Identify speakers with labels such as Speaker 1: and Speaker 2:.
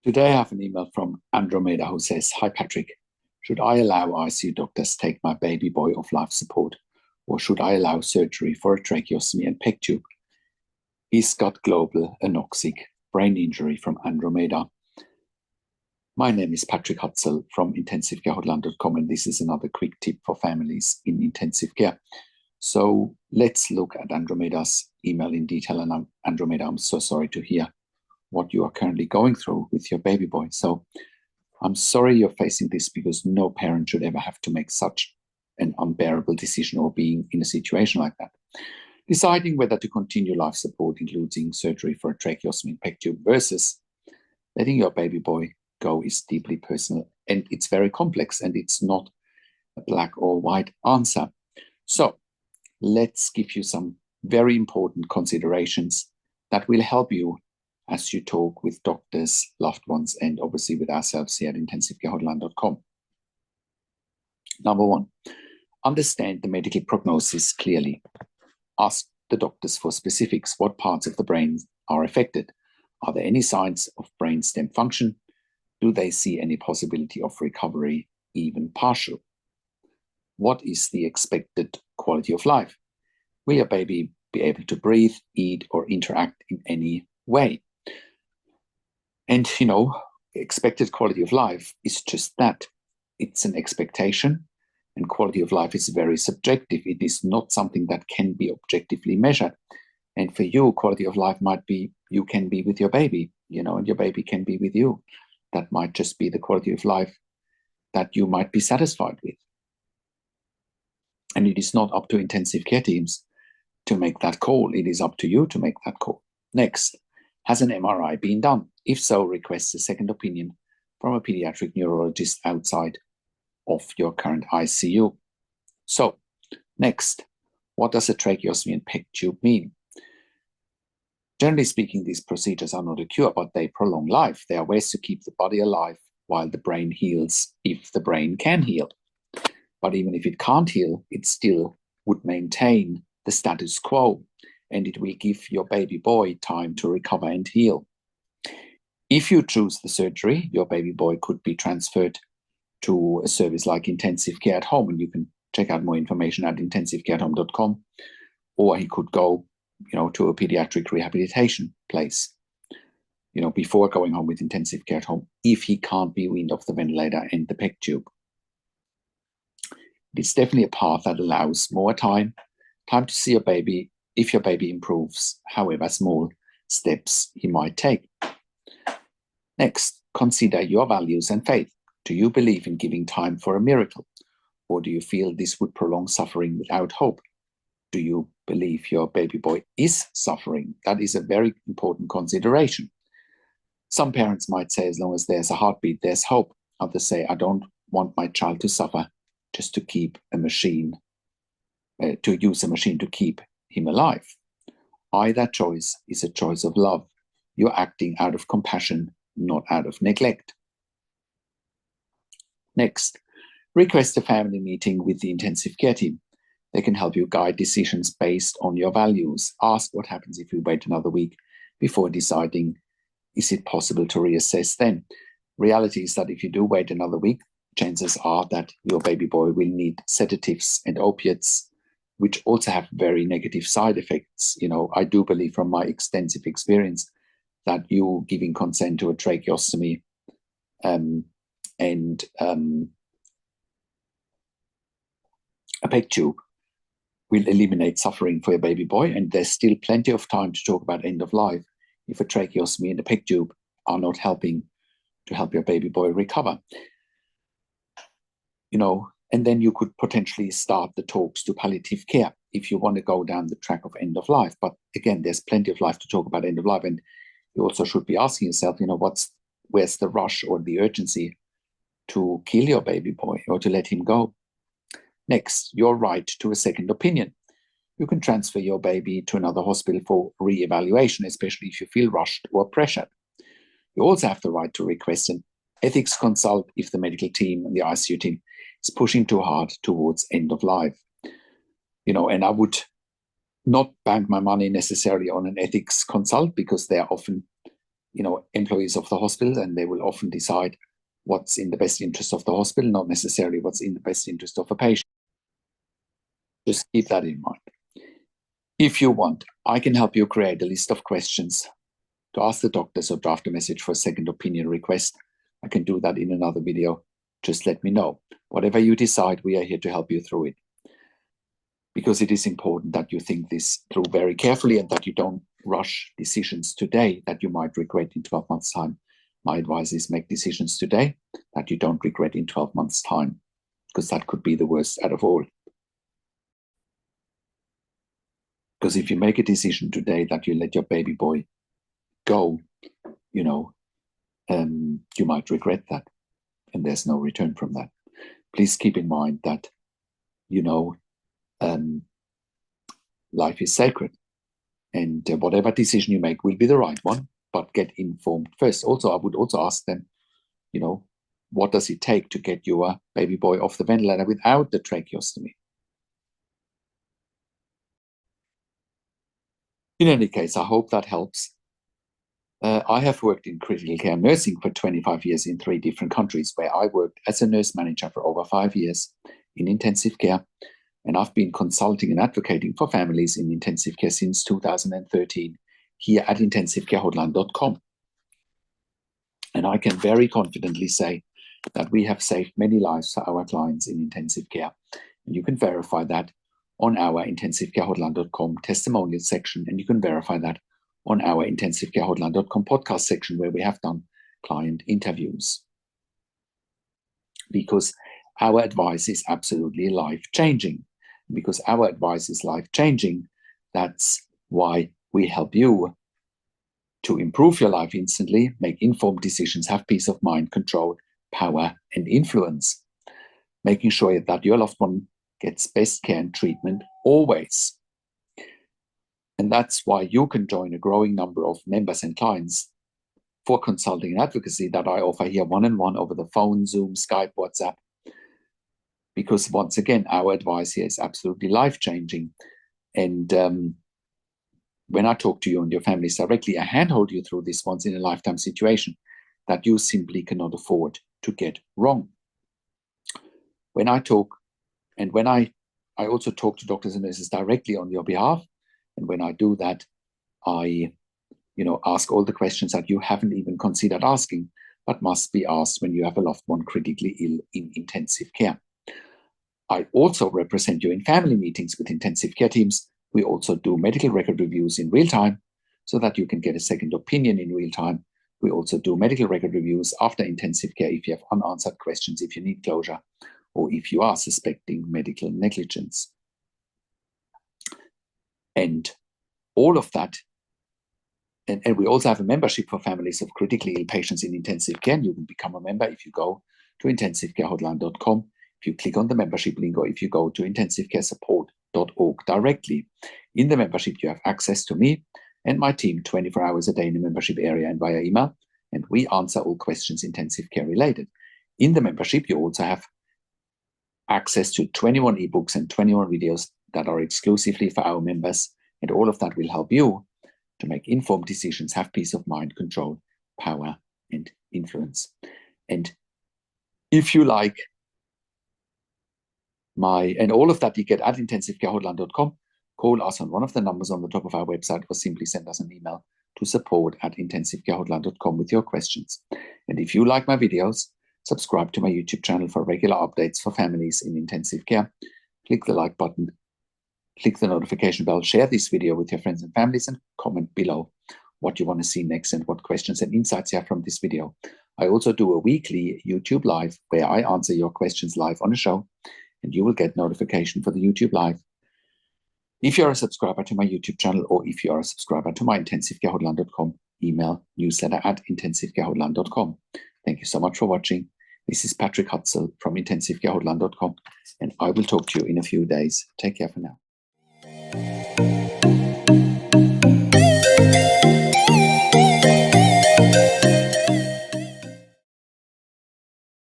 Speaker 1: Today I have an email from Andromeda who says, "Hi Patrick, should I allow ICU doctors take my baby boy off life support, or should I allow surgery for a tracheostomy and PEG tube? He's got global anoxic brain injury." From Andromeda. My name is Patrick Hutzel from intensivecarehotline.com, and this is another quick tip for families in intensive care. So let's look at Andromeda's email in detail. And Andromeda, I'm so sorry to hear what you are currently going through with your baby boy. So I'm sorry you're facing this, because no parent should ever have to make such an unbearable decision or being in a situation like that. Deciding whether to continue life support, including surgery for a tracheostomy and PEG tube, versus letting your baby boy go is deeply personal, and it's very complex, and it's not a black or white answer. So let's give you some very important considerations that will help you as you talk with doctors, loved ones, and obviously with ourselves here at intensivecarehotline.com. Number one, understand the medical prognosis clearly. Ask the doctors for specifics. What parts of the brain are affected? Are there any signs of brainstem function? Do they see any possibility of recovery, even partial? What is the expected quality of life? Will your baby be able to breathe, eat, or interact in any way? And, expected quality of life is just that. It's an expectation, and quality of life is very subjective. It is not something that can be objectively measured. And for you, quality of life might be you can be with your baby, and your baby can be with you. That might just be the quality of life that you might be satisfied with. And it is not up to intensive care teams to make that call. It is up to you to make that call. Next, has an MRI been done? If so, request a second opinion from a pediatric neurologist outside of your current ICU. So, next, what does a tracheostomy and PEG tube mean? Generally speaking, these procedures are not a cure, but they prolong life. They are ways to keep the body alive while the brain heals, if the brain can heal. But even if it can't heal, it still would maintain the status quo, and it will give your baby boy time to recover and heal. If you choose the surgery, your baby boy could be transferred to a service like intensive care at home, and you can check out more information at intensivecareathome.com, or he could go to a pediatric rehabilitation place, before going home with intensive care at home, if he can't be weaned off the ventilator and the PEG tube. It's definitely a path that allows more time to see your baby, if your baby improves, however small steps he might take. Next, consider your values and faith. Do you believe in giving time for a miracle, or do you feel this would prolong suffering without hope? Do you believe your baby boy is suffering? That is a very important consideration. Some parents might say, as long as there's a heartbeat, there's hope. Others say, I don't want my child to suffer just to keep a machine, to use a machine to keep him alive. Either choice is a choice of love. You're acting out of compassion, not out of neglect. Next, request a family meeting with the intensive care team. They can help you guide decisions based on your values. Ask what happens if you wait another week before deciding, is it possible to reassess then? Reality is that if you do wait another week, chances are that your baby boy will need sedatives and opiates, which also have very negative side effects. I do believe from my extensive experience that you giving consent to a tracheostomy and a PEG tube will eliminate suffering for your baby boy, and there's still plenty of time to talk about end of life if a tracheostomy and a PEG tube are not helping to help your baby boy recover. And then you could potentially start the talks to palliative care if you want to go down the track of end of life. But again, there's plenty of life to talk about end of life, and you also should be asking yourself, where's the rush or the urgency to kill your baby boy or to let him go? Next, your right to a second opinion. You can transfer your baby to another hospital for re-evaluation, especially if you feel rushed or pressured. You also have the right to request an ethics consult if the medical team and the ICU team is pushing too hard towards end of life. And I would not bank my money necessarily on an ethics consult, because they're often, employees of the hospital, and they will often decide what's in the best interest of the hospital, not necessarily what's in the best interest of a patient. Just keep that in mind. If you want, I can help you create a list of questions to ask the doctors or draft a message for a second opinion request. I can do that in another video. Just let me know. Whatever you decide, we are here to help you through it. Because it is important that you think this through very carefully and that you don't rush decisions today that you might regret in 12 months' time. My advice is make decisions today that you don't regret in 12 months' time, because that could be the worst out of all. Because if you make a decision today that you let your baby boy go, you might regret that, and there's no return from that. Please keep in mind that, life is sacred, and whatever decision you make will be the right one, but get informed first. Also, I would also ask them, what does it take to get your baby boy off the ventilator without the tracheostomy? In any case, I hope that helps. I have worked in critical care nursing for 25 years in 3 different countries, where I worked as a nurse manager for over 5 years in intensive care. And I've been consulting and advocating for families in intensive care since 2013 here at intensivecarehotline.com. And I can very confidently say that we have saved many lives for our clients in intensive care. And you can verify that on our intensivecarehotline.com testimonial section. And you can verify that on our intensivecarehotline.com podcast section, where we have done client interviews. Because our advice is absolutely life-changing. Because our advice is life-changing, that's why we help you to improve your life instantly, make informed decisions, have peace of mind, control, power, and influence. Making sure that your loved one gets best care and treatment always. And that's why you can join a growing number of members and clients for consulting and advocacy that I offer here one-on-one over the phone, Zoom, Skype, WhatsApp. Because once again, our advice here is absolutely life-changing. And when I talk to you and your families directly, I handhold you through this once-in-a-lifetime situation that you simply cannot afford to get wrong. When I talk, and when I also talk to doctors and nurses directly on your behalf, and when I do that, I ask all the questions that you haven't even considered asking, but must be asked when you have a loved one critically ill in intensive care. I also represent you in family meetings with intensive care teams. We also do medical record reviews in real time so that you can get a second opinion in real time. We also do medical record reviews after intensive care if you have unanswered questions, if you need closure, or if you are suspecting medical negligence. And all of that, and we also have a membership for families of critically ill patients in intensive care. And you can become a member if you go to intensivecarehotline.com. If you click on the membership link, or if you go to intensivecaresupport.org directly. In the membership, you have access to me and my team 24 hours a day in the membership area and via email, and we answer all questions intensive care related. In the membership, you also have access to 21 ebooks and 21 videos that are exclusively for our members, and all of that will help you to make informed decisions, have peace of mind, control, power, and influence. And if you like and all of that you get at intensivecarehotline.com, call us on one of the numbers on the top of our website, or simply send us an email to support@intensivecarehotline.com with your questions. And if you like my videos, subscribe to my YouTube channel for regular updates for families in intensive care. Click the like button, click the notification bell, share this video with your friends and families, and comment below what you want to see next and what questions and insights you have from this video. I also do a weekly YouTube live where I answer your questions live on a show, and you will get notification for the YouTube live if you're a subscriber to my YouTube channel, or if you are a subscriber to my intensivecarehotline.com email newsletter at intensivecarehotline.com. Thank you so much for watching. This is Patrick Hutzel from intensivecarehotline.com, and I will talk to you in a few days. Take care for now.